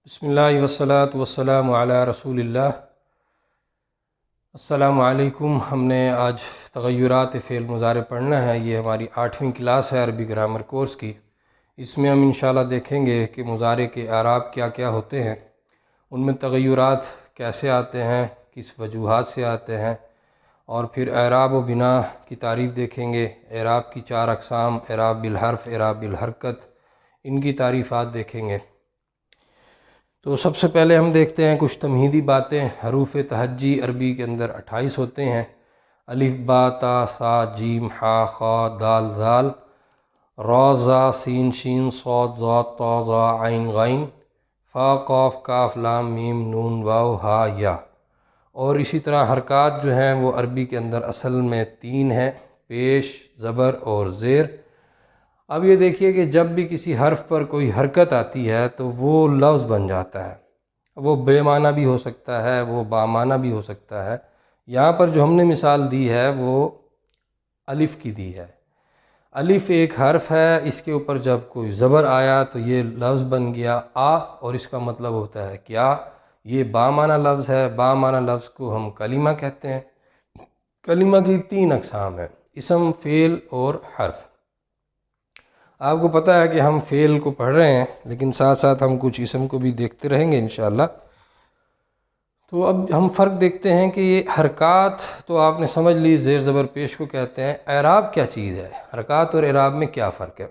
بسم اللہ والصلاة والسلام علی رسول اللہ۔ السلام علیکم۔ ہم نے آج تغیرات فعل مضارع پڑھنا ہے۔ یہ ہماری 8ویں کلاس ہے عربی گرامر کورس کی۔ اس میں ہم انشاءاللہ دیکھیں گے کہ مضارع کے اعراب کیا کیا ہوتے ہیں، ان میں تغیرات کیسے آتے ہیں، کس وجوہات سے آتے ہیں، اور پھر اعراب و بنا کی تعریف دیکھیں گے۔ اعراب کی 4 اقسام، اعراب بالحرف، اعراب بالحرکت، ان کی تعریفات دیکھیں گے۔ تو سب سے پہلے ہم دیکھتے ہیں کچھ تمہیدی باتیں۔ حروف تہجی عربی کے اندر 28 ہوتے ہیں۔ الف با تا سا جیم حا خا دال ذال، را زا سین شین صاد ضاد طا ظا عین غین، فا قاف کاف لام میم نون واو ہا یا۔ اور اسی طرح حرکات جو ہیں وہ عربی کے اندر اصل میں 3 ہیں، پیش، زبر اور زیر۔ اب یہ دیکھیے کہ جب بھی کسی حرف پر کوئی حرکت آتی ہے تو وہ لفظ بن جاتا ہے۔ وہ بے معنی بھی ہو سکتا ہے، وہ با معنی بھی ہو سکتا ہے۔ یہاں پر جو ہم نے مثال دی ہے وہ الف کی دی ہے۔ الف ایک حرف ہے، اس کے اوپر جب کوئی زبر آیا تو یہ لفظ بن گیا آ، اور اس کا مطلب ہوتا ہے کیا؟ یہ با معنی لفظ ہے۔ با معنی لفظ کو ہم کلمہ کہتے ہیں۔ کلمہ کی 3 اقسام ہیں، اسم، فعل اور حرف۔ آپ کو پتہ ہے کہ ہم فعل کو پڑھ رہے ہیں، لیکن ساتھ ساتھ ہم کچھ اسم کو بھی دیکھتے رہیں گے انشاءاللہ۔ تو اب ہم فرق دیکھتے ہیں کہ یہ حرکات تو آپ نے سمجھ لی، زیر زبر پیش کو کہتے ہیں۔ اعراب کیا چیز ہے؟ حرکات اور اعراب میں کیا فرق ہے؟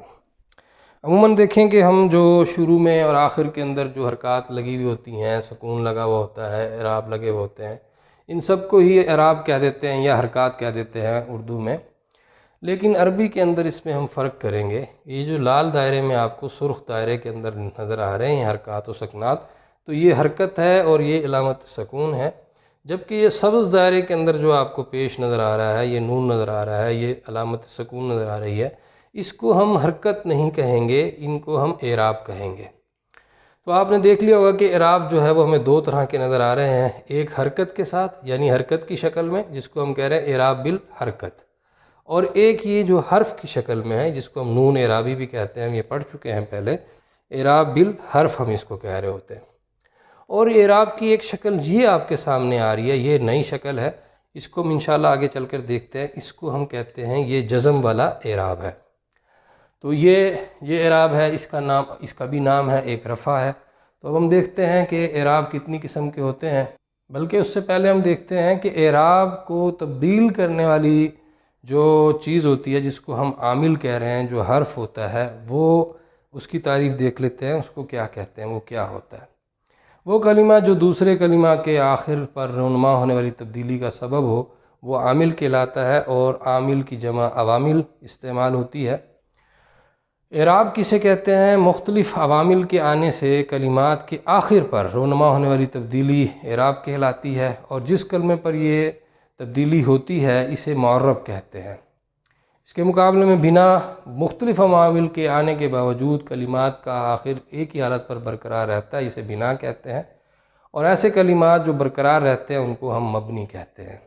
عموماً دیکھیں کہ ہم جو شروع میں اور آخر کے اندر جو حرکات لگی ہوئی ہوتی ہیں، سکون لگا ہوا ہوتا ہے، اعراب لگے ہوئے ہوتے ہیں، ان سب کو ہی اعراب کہہ دیتے ہیں یا حرکات کہہ دیتے ہیں اردو میں۔ لیکن عربی کے اندر اس میں ہم فرق کریں گے۔ یہ جو لال دائرے میں آپ کو سرخ دائرے کے اندر نظر آ رہے ہیں حرکات و سکنات، تو یہ حرکت ہے اور یہ علامت سکون ہے، جبکہ یہ سبز دائرے کے اندر جو آپ کو پیش نظر آ رہا ہے، یہ نون نظر آ رہا ہے، یہ علامت سکون نظر آ رہی ہے، اس کو ہم حرکت نہیں کہیں گے، ان کو ہم اعراب کہیں گے۔ تو آپ نے دیکھ لیا ہوگا کہ اعراب جو ہے وہ ہمیں 2 طرح کے نظر آ رہے ہیں، ایک حرکت کے ساتھ یعنی حرکت کی شکل میں، جس کو ہم کہہ رہے ہیں اعراب بالحرکت، اور ایک یہ جو حرف کی شکل میں ہے، جس کو ہم نون اعرابی بھی کہتے ہیں، ہم یہ پڑھ چکے ہیں پہلے، اعراب بالحرف ہم اس کو کہہ رہے ہوتے ہیں۔ اور اعراب کی ایک شکل یہ آپ کے سامنے آ رہی ہے، یہ نئی شکل ہے، اس کو ہم انشاءاللہ آگے چل کر دیکھتے ہیں۔ اس کو ہم کہتے ہیں یہ جزم والا اعراب ہے۔ تو یہ اعراب ہے، اس کا بھی نام ہے، ایک رفع ہے۔ تو اب ہم دیکھتے ہیں کہ اعراب کتنی قسم کے ہوتے ہیں، بلکہ اس سے پہلے ہم دیکھتے ہیں کہ اعراب کو تبدیل کرنے والی جو چیز ہوتی ہے، جس کو ہم عامل کہہ رہے ہیں، جو حرف ہوتا ہے، وہ اس کی تعریف دیکھ لیتے ہیں، اس کو کیا کہتے ہیں، وہ کیا ہوتا ہے۔ وہ کلمہ جو دوسرے کلمہ کے آخر پر رونما ہونے والی تبدیلی کا سبب ہو، وہ عامل کہلاتا ہے، اور عامل کی جمع عوامل استعمال ہوتی ہے۔ اعراب کسے کہتے ہیں؟ مختلف عوامل کے آنے سے کلمات کے آخر پر رونما ہونے والی تبدیلی اعراب کہلاتی ہے، اور جس کلمے پر یہ تبدیلی ہوتی ہے اسے معرب کہتے ہیں۔ اس کے مقابلے میں بنا مختلف عوامل کے آنے کے باوجود کلمات کا آخر ایک ہی حالت پر برقرار رہتا ہے، اسے بنا کہتے ہیں، اور ایسے کلمات جو برقرار رہتے ہیں ان کو ہم مبنی کہتے ہیں۔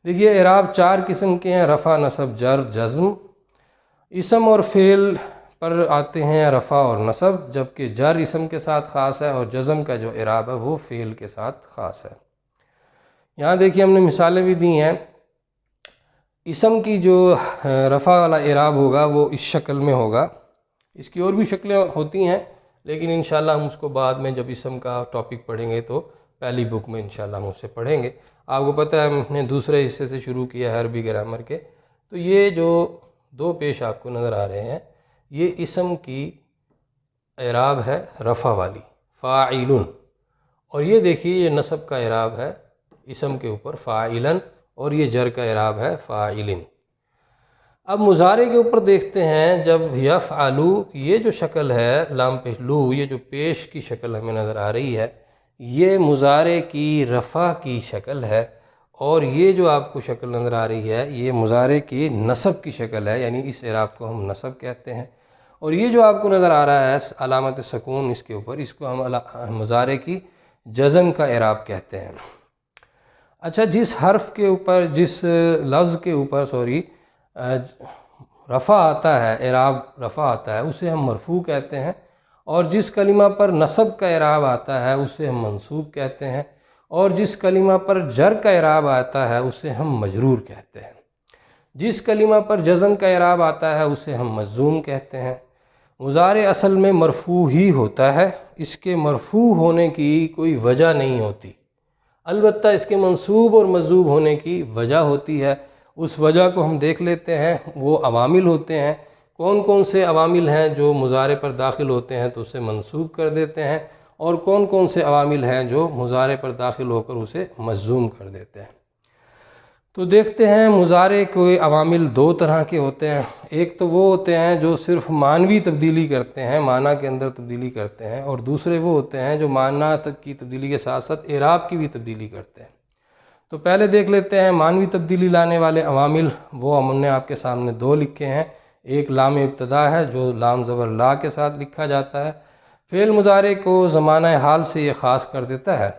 دیکھیے اعراب 4 قسم کے ہیں، رفع، نصب، جر، جزم۔ اسم اور فعل پر آتے ہیں رفع اور نصب، جبکہ جر اسم کے ساتھ خاص ہے، اور جزم کا جو اعراب ہے وہ فعل کے ساتھ خاص ہے۔ یہاں دیکھیے ہم نے مثالیں بھی دی ہیں۔ اسم کی جو رفع والا اعراب ہوگا وہ اس شکل میں ہوگا۔ اس کی اور بھی شکلیں ہوتی ہیں، لیکن انشاءاللہ ہم اس کو بعد میں جب اسم کا ٹاپک پڑھیں گے تو پہلی بک میں انشاءاللہ ہم اسے پڑھیں گے۔ آپ کو پتہ ہے ہم نے دوسرے حصے سے شروع کیا ہے عربی گرامر کے۔ تو یہ جو 2 پیش آپ کو نظر آ رہے ہیں، یہ اسم کی اعراب ہے رفع والی، فاعل، اور یہ دیکھیے یہ نصب کا اعراب ہے اسم کے اوپر فاعلن، اور یہ جر کا اعراب ہے فاعلن۔ اب مضارع کے اوپر دیکھتے ہیں، جب یفعلو، یہ جو شکل ہے لام پہلو، یہ جو پیش کی شکل ہمیں نظر آ رہی ہے، یہ مضارع کی رفع کی شکل ہے، اور یہ جو آپ کو شکل نظر آ رہی ہے یہ مضارع کی نصب کی شکل ہے، یعنی اس اعراب کو ہم نصب کہتے ہیں۔ اور یہ جو آپ کو نظر آ رہا ہے علامت سکون اس کے اوپر، اس کو ہم مضارع کی جزم کا اعراب کہتے ہیں۔ اچھا، جس حرف کے اوپر، جس لفظ کے اوپر رفع آتا ہے، اعراب رفع آتا ہے، اسے ہم مرفوع کہتے ہیں، اور جس کلمہ پر نصب کا اعراب آتا ہے اسے ہم منصوب کہتے ہیں، اور جس کلمہ پر جر کا اعراب آتا ہے اسے ہم مجرور کہتے ہیں، جس کلمہ پر جزم کا اعراب آتا ہے اسے ہم مجزوم کہتے ہیں۔ مضارع اصل میں مرفوع ہی ہوتا ہے، اس کے مرفوع ہونے کی کوئی وجہ نہیں ہوتی، البتہ اس کے منصوب اور مجزوم ہونے کی وجہ ہوتی ہے۔ اس وجہ کو ہم دیکھ لیتے ہیں، وہ عوامل ہوتے ہیں۔ کون کون سے عوامل ہیں جو مضارع پر داخل ہوتے ہیں تو اسے منصوب کر دیتے ہیں، اور کون کون سے عوامل ہیں جو مضارع پر داخل ہو کر اسے مجزوم کر دیتے ہیں۔ تو دیکھتے ہیں مضارع کے عوامل دو طرح کے ہوتے ہیں۔ ایک تو وہ ہوتے ہیں جو صرف معنوی تبدیلی کرتے ہیں، معنی کے اندر تبدیلی کرتے ہیں، اور دوسرے وہ ہوتے ہیں جو معنی تک کی تبدیلی کے ساتھ ساتھ اعراب کی بھی تبدیلی کرتے ہیں۔ تو پہلے دیکھ لیتے ہیں معنوی تبدیلی لانے والے عوامل، وہ ہم نے آپ کے سامنے دو لکھے ہیں۔ ایک لام ابتدا ہے جو لام زبر لا کے ساتھ لکھا جاتا ہے، فعل مضارع کو زمانہ حال سے یہ خاص کر دیتا ہے،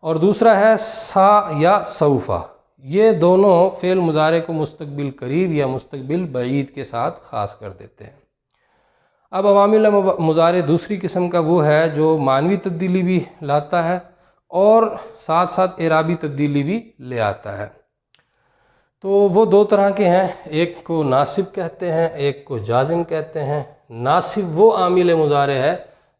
اور دوسرا ہے سا یا سوفا، یہ دونوں فعل مضارع کو مستقبل قریب یا مستقبل بعید کے ساتھ خاص کر دیتے ہیں۔ اب عوامل مضارع دوسری قسم کا وہ ہے جو معنوی تبدیلی بھی لاتا ہے اور ساتھ ساتھ اعرابی تبدیلی بھی لے آتا ہے۔ تو وہ دو طرح کے ہیں، ایک کو ناصب کہتے ہیں، ایک کو جازم کہتے ہیں۔ ناصب وہ عامل مضارع ہے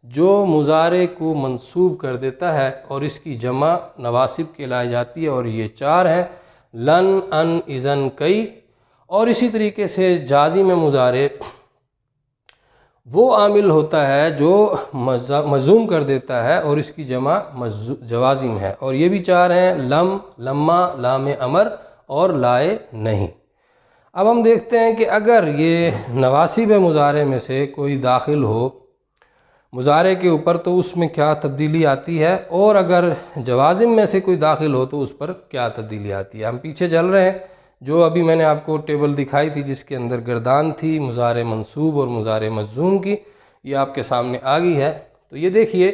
جو مضارع کو منصوب کر دیتا ہے، اور اس کی جمع نواسب کہلائی جاتی ہے، اور یہ چار ہیں: لن، ان، اذن، کئی۔ اور اسی طریقے سے جازم مضارع وہ عامل ہوتا ہے جو مجزوم کر دیتا ہے، اور اس کی جمع جوازم ہے، اور یہ بھی چار ہیں: لم، لما، لام امر اور لائے نہیں۔ اب ہم دیکھتے ہیں کہ اگر یہ نواسب مضارع میں سے کوئی داخل ہو مضارع کے اوپر تو اس میں کیا تبدیلی آتی ہے، اور اگر جوازم میں سے کوئی داخل ہو تو اس پر کیا تبدیلی آتی ہے۔ ہم پیچھے چل رہے ہیں، جو ابھی میں نے آپ کو ٹیبل دکھائی تھی جس کے اندر گردان تھی مضارع منصوب اور مضارع مجزوم کی، یہ آپ کے سامنے آ گئی ہے۔ تو یہ دیکھیے،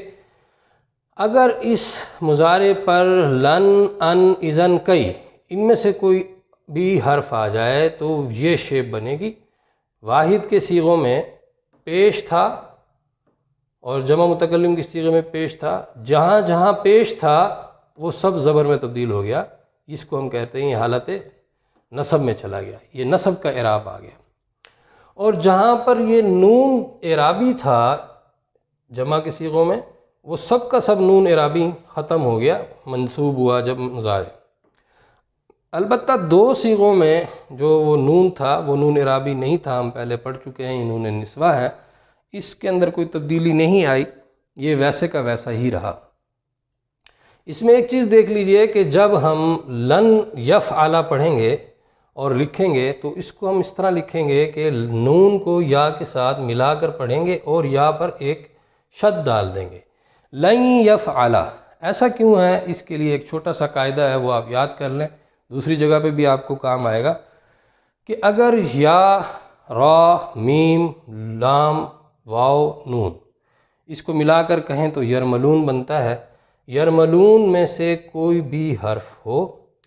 اگر اس مضارع پر لن، ان، اذن، کئی ان میں سے کوئی بھی حرف آ جائے تو یہ شیپ بنے گی۔ واحد کے صیغوں میں پیش تھا اور جمع متکلم کی صیغے میں پیش تھا، جہاں جہاں پیش تھا وہ سب زبر میں تبدیل ہو گیا، اس کو ہم کہتے ہیں یہ حالت نصب میں چلا گیا، یہ نصب کا اعراب آ گیا۔ اور جہاں پر یہ نون اعرابی تھا جمع کے صیغوں میں، وہ سب کا سب نون اعرابی ختم ہو گیا، منصوب ہوا جب مضارع۔ البتہ دو صیغوں میں جو وہ نون تھا وہ نون اعرابی نہیں تھا، ہم پہلے پڑھ چکے ہیں، یہ نون نسوہ ہے، اس کے اندر کوئی تبدیلی نہیں آئی، یہ ویسے کا ویسا ہی رہا۔ اس میں ایک چیز دیکھ لیجئے کہ جب ہم لن یفعل پڑھیں گے اور لکھیں گے تو اس کو ہم اس طرح لکھیں گے کہ نون کو یا کے ساتھ ملا کر پڑھیں گے اور یا پر ایک شد ڈال دیں گے، لن یفعل۔ ایسا کیوں ہے؟ اس کے لیے ایک چھوٹا سا قاعدہ ہے، وہ آپ یاد کر لیں، دوسری جگہ پہ بھی آپ کو کام آئے گا، کہ اگر یا، را، میم، لام، واو، نون اس کو ملا کر کہیں تو یرملون بنتا ہے۔ یرملون میں سے کوئی بھی حرف ہو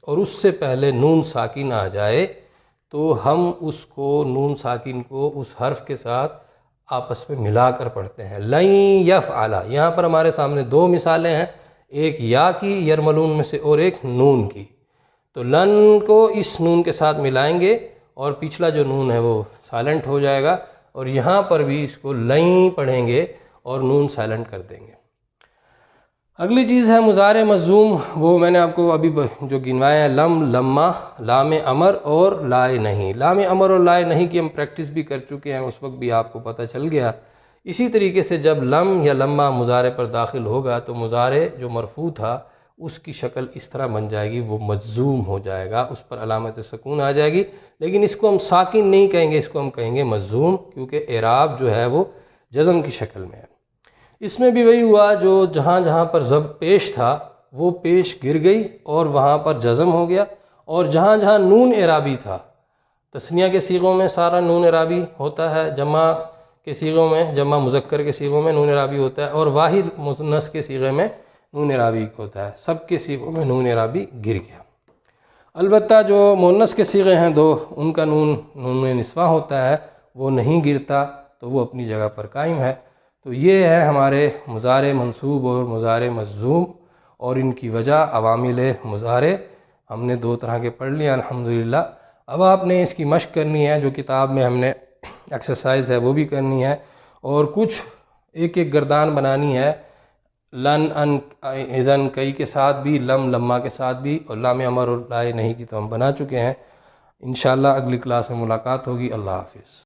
اور اس سے پہلے نون ساکن آ جائے تو ہم اس کو نون ساکن کو اس حرف کے ساتھ آپس میں ملا کر پڑھتے ہیں، لن یفعل۔ یہاں پر ہمارے سامنے دو مثالیں ہیں، ایک یا کی یرملون میں سے اور ایک نون کی۔ تو لن کو اس نون کے ساتھ ملائیں گے اور پچھلا جو نون ہے وہ سائلنٹ ہو جائے گا، اور یہاں پر بھی اس کو لن پڑھیں گے اور نون سائلنٹ کر دیں گے۔ اگلی چیز ہے مضارع مجزوم، وہ میں نے آپ کو ابھی جو گنوائے ہیں، لم، لما، لام امر اور لائے نہیں۔ لام امر اور لائے نہیں کی ہم پریکٹس بھی کر چکے ہیں، اس وقت بھی آپ کو پتہ چل گیا۔ اسی طریقے سے جب لم یا لما مضارع پر داخل ہوگا تو مضارع جو مرفوع تھا اس کی شکل اس طرح بن جائے گی، وہ مجزوم ہو جائے گا، اس پر علامت سکون آ جائے گی، لیکن اس کو ہم ساکن نہیں کہیں گے، اس کو ہم کہیں گے مجزوم، کیونکہ اعراب جو ہے وہ جزم کی شکل میں ہے۔ اس میں بھی وہی ہوا، جو جہاں جہاں پر ضب پیش تھا وہ پیش گر گئی اور وہاں پر جزم ہو گیا، اور جہاں جہاں نون اعرابی تھا، تثنیہ کے صیغوں میں سارا نون اعرابی ہوتا ہے، جمع کے صیغوں میں، جمع مذکر کے صیغوں میں نون اعرابی ہوتا ہے، اور واحد مؤنث کے صیغے میں نون اعرابی ہوتا ہے، سب کے صیغوں میں نون اعرابی گر گیا۔ البتہ جو مؤنث کے صیغے ہیں دو، ان کا نون نسوہ ہوتا ہے، وہ نہیں گرتا، تو وہ اپنی جگہ پر قائم ہے۔ تو یہ ہے ہمارے مضارع منصوب اور مضارع مجزوم اور ان کی وجہ عوامل مضارع ہم نے 2 طرح کے پڑھ لیا الحمدللہ۔ اب آپ نے اس کی مشق کرنی ہے، جو کتاب میں ہم نے ایکسرسائز ہے وہ بھی کرنی ہے، اور کچھ ایک ایک گردان بنانی ہے، لن ان اذن کئی کے ساتھ بھی، لم لما کے ساتھ بھی، اور لام امر اور لائے نہیں کی تو ہم بنا چکے ہیں۔ انشاءاللہ اگلی کلاس میں ملاقات ہوگی۔ اللہ حافظ۔